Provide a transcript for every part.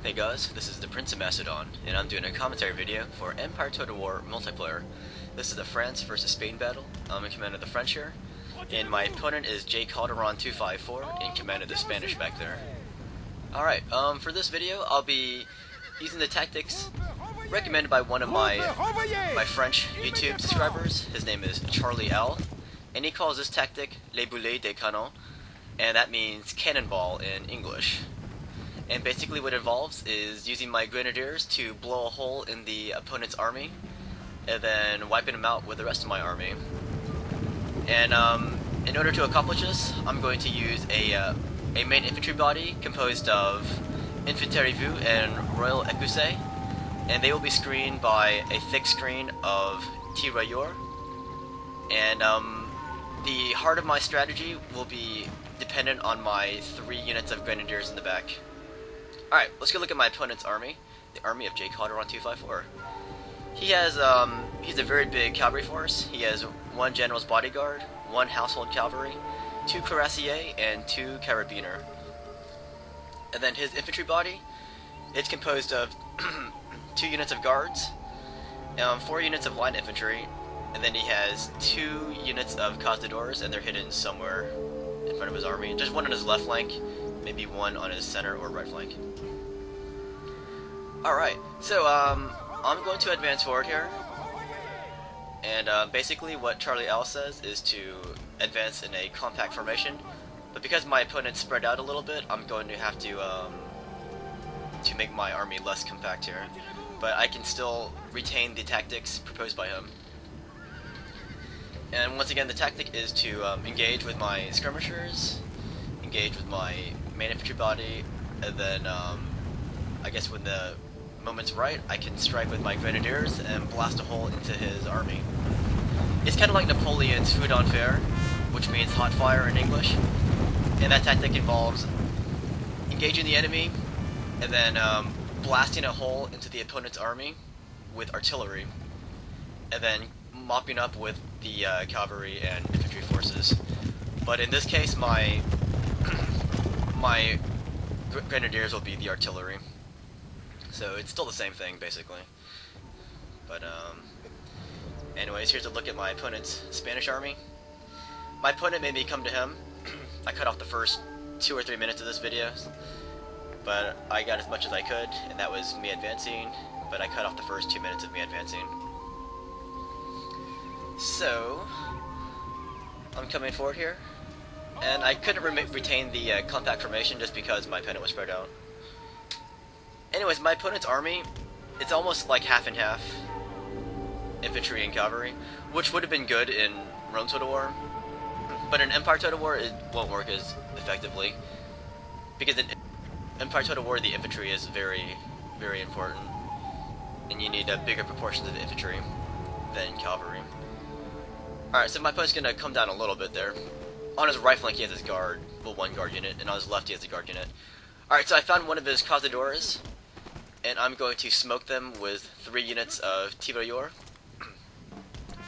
Hey guys, this is the Prince of Macedon, and I'm doing a commentary video for Empire Total War multiplayer. This is the France versus Spain battle. I'm in command of the French here, and my opponent is J Calderon 254 in command of the Spanish back there. Alright, for this video I'll be using the tactics recommended by one of my French YouTube subscribers. His name is CharlyOwl, and he calls this tactic Les Boulet de Canon, and that means cannonball in English. And basically what it involves is using my grenadiers to blow a hole in the opponent's army, and then wiping them out with the rest of my army. And in order to accomplish this, I'm going to use a main infantry body composed of Infanterie Vue and Royal Écossais, and they will be screened by a thick screen of tirailleurs. And the heart of my strategy will be dependent on my 3 units of grenadiers in the back. Alright, let's go look at my opponent's army, the army of J Calderon 254. He has he's a very big cavalry force. He has 1 general's bodyguard, 1 household cavalry, 2 cuirassiers, and 2 carabiner. And then his infantry body, it's composed of 2 units of guards, 4 units of light infantry, and then he has 2 units of cazadores, and they're hidden somewhere in front of his army. Just 1 on his left flank, maybe 1 on his center or right flank. Alright, so I'm going to advance forward here, and basically what CharlyOwl says is to advance in a compact formation, but because my opponent's spread out a little bit, I'm going to have to make my army less compact here, but I can still retain the tactics proposed by him. And once again, the tactic is to engage with my skirmishers, engage with my main infantry body, and then I guess when the moment's right, I can strike with my grenadiers and blast a hole into his army. It's kind of like Napoleon's feu d'enfer, which means hot fire in English, and that tactic involves engaging the enemy and then blasting a hole into the opponent's army with artillery, and then mopping up with the cavalry and infantry forces. But in this case, my grenadiers will be the artillery, so it's still the same thing basically. But anyways, here's a look at my opponent's Spanish army. My opponent made me come to him. I cut off the first 2 or 3 minutes of this video, but I got as much as I could, and that was me advancing, but I cut off the first 2 minutes of me advancing. So I'm coming forward here, and I couldn't retain the compact formation just because my opponent was spread out. Anyways, my opponent's army, it's almost like half and half infantry and cavalry, which would have been good in Rome Total War, but in Empire Total War it won't work as effectively, because in Empire Total War the infantry is very, very important, and you need bigger proportions of infantry than cavalry. Alright, so my opponent's going to come down a little bit there. On his right flank he has his guard, well, 1 guard unit, and on his left he has a guard unit. Alright, so I found 1 of his cazadores, and I'm going to smoke them with 3 units of tirailleurs.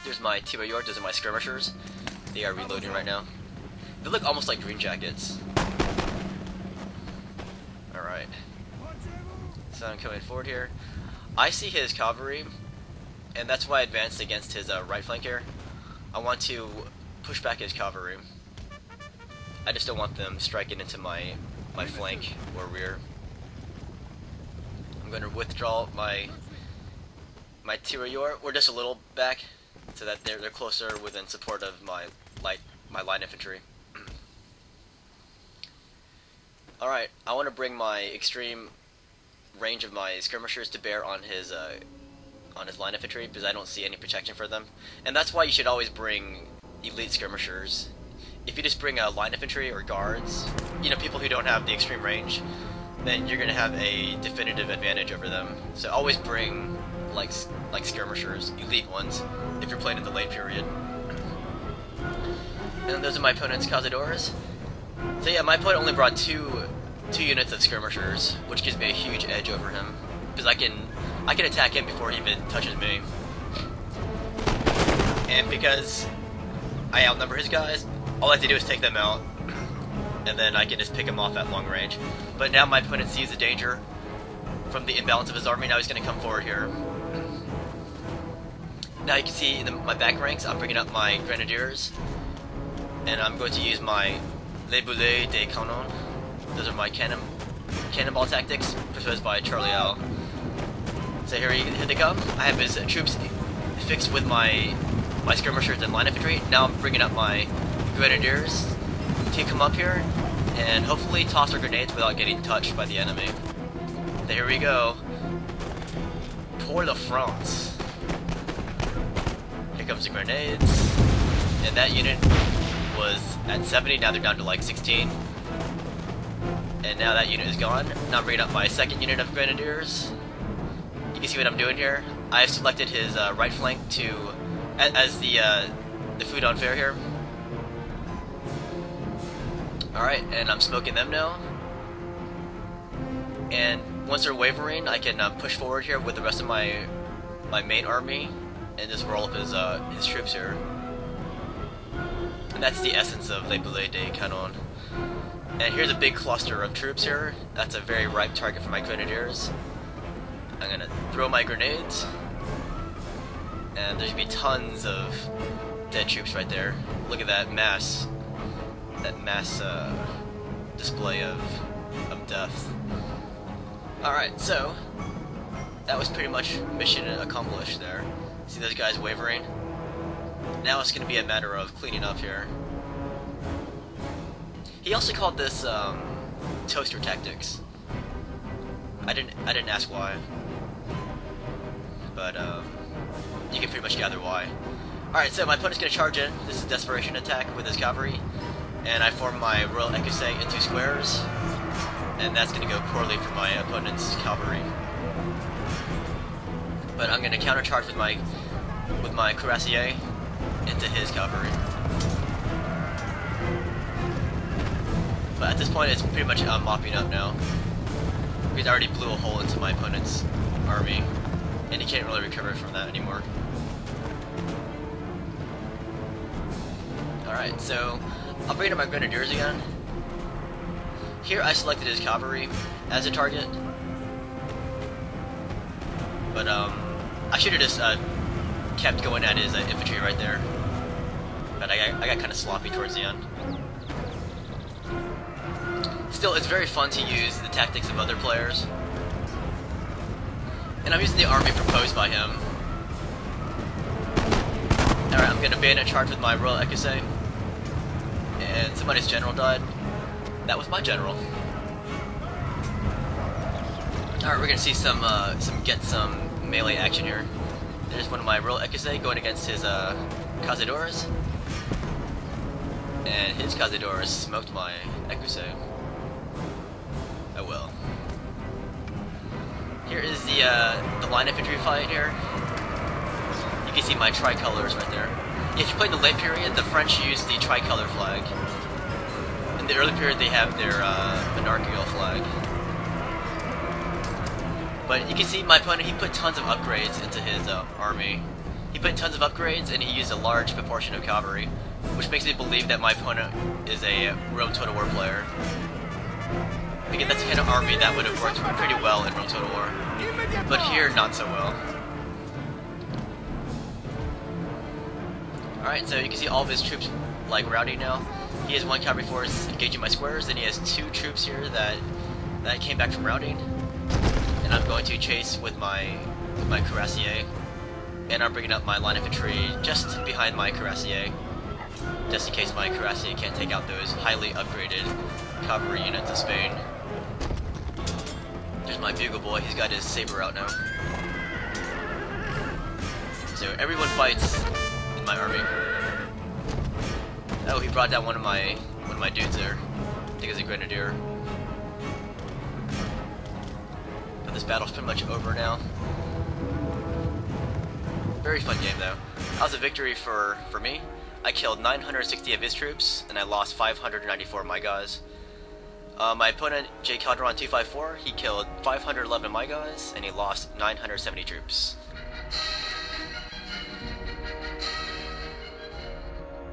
There's my tirailleurs, those are my skirmishers. They are reloading right now. They look almost like green jackets. Alright. So I'm coming forward here. I see his cavalry, and that's why I advanced against his right flank here. I want to push back his cavalry. I just don't want them striking into my flank or rear. I'm going to withdraw my tirailleurs. We're just a little back, so that they're closer within support of my light infantry. Alright, I want to bring my extreme range of my skirmishers to bear on his line infantry, because I don't see any protection for them. And that's why you should always bring elite skirmishers. If you just bring line infantry or guards, you know, people who don't have the extreme range, then you're going to have a definitive advantage over them. So always bring like skirmishers, elite ones, if you're playing in the late period. And then those are my opponent's cazadores. So yeah, my opponent only brought two units of skirmishers, which gives me a huge edge over him, because I can attack him before he even touches me. And because I outnumber his guys, all I have to do is take them out, and then I can just pick him off at long range. But now my opponent sees the danger, from the imbalance of his army. Now he's going to come forward here. Now you can see in my back ranks, I'm bringing up my grenadiers, and I'm going to use my Boulet de Canon. Those are my cannonball tactics proposed by CharlyOwl. So here they come. I have his troops fixed with my skirmishers and line infantry. Now I'm bringing up my grenadiers to come up here and hopefully toss their grenades without getting touched by the enemy. So here we go. Pour the France. Here comes the grenades. And that unit was at 70, now they're down to like 16. And now that unit is gone. Now I'm bringing up my second unit of grenadiers. You can see what I'm doing here. I've selected his right flank as the food on fair here. Alright, and I'm smoking them now. And once they're wavering, I can push forward here with the rest of my main army and just roll up his troops here. And that's the essence of Le Boulet de Canon. And here's a big cluster of troops here. That's a very ripe target for my grenadiers. I'm gonna throw my grenades, and there's gonna be tons of dead troops right there. Look at that mass display of death. Alright, so that was pretty much mission accomplished there. See those guys wavering? Now it's gonna be a matter of cleaning up here. He also called this toaster tactics. I didn't ask why, but you can pretty much gather why. Alright, so my opponent's gonna charge in. This is a desperation attack with his cavalry, and I form my Royal Ecossais into squares, and that's gonna go poorly for my opponent's cavalry. But I'm gonna countercharge with my cuirassier into his cavalry. But at this point, it's pretty much mopping up now. He's already blew a hole into my opponent's army, and he can't really recover from that anymore. Alright, so I'll bring in my grenadiers again. Here I selected his cavalry as a target, but I should have just kept going at his infantry right there. But I got kind of sloppy towards the end. Still, it's very fun to use the tactics of other players. And I'm using the army proposed by him. Alright, I'm going to bayonet charge with my Royal Ecossais. And somebody's general died. That was my general. Alright, we're going to see some melee action here. There's one of my Royal Ecossais going against his Cazadores. And his Cazadores smoked my Ecossais. Oh well. Here is the line infantry fight here. You can see my tricolors right there. If you play in the late period, the French use the tricolor flag. In the early period, they have their monarchical flag. But you can see my opponent, he put tons of upgrades into his army. He put tons of upgrades, and he used a large proportion of cavalry, which makes me believe that my opponent is a Rome Total War player. Again, that's the kind of army that would have worked pretty well in Rome Total War. But here, not so well. Alright, so you can see all of his troops like routing now. He has one cavalry force engaging my squares, and he has two troops here that came back from routing. And I'm going to chase with my cuirassier. And I'm bringing up my line infantry just behind my cuirassier, just in case my cuirassier can't take out those highly upgraded cavalry units of Spain. There's my bugle boy, he's got his saber out now. So everyone fights in my army. Oh, he brought down one of my dudes there. I think it's a grenadier. But this battle's pretty much over now. Very fun game though. That was a victory for me. I killed 960 of his troops, and I lost 594 of my guys. My opponent, J Calderon 254, he killed 511 of my guys, and he lost 970 troops.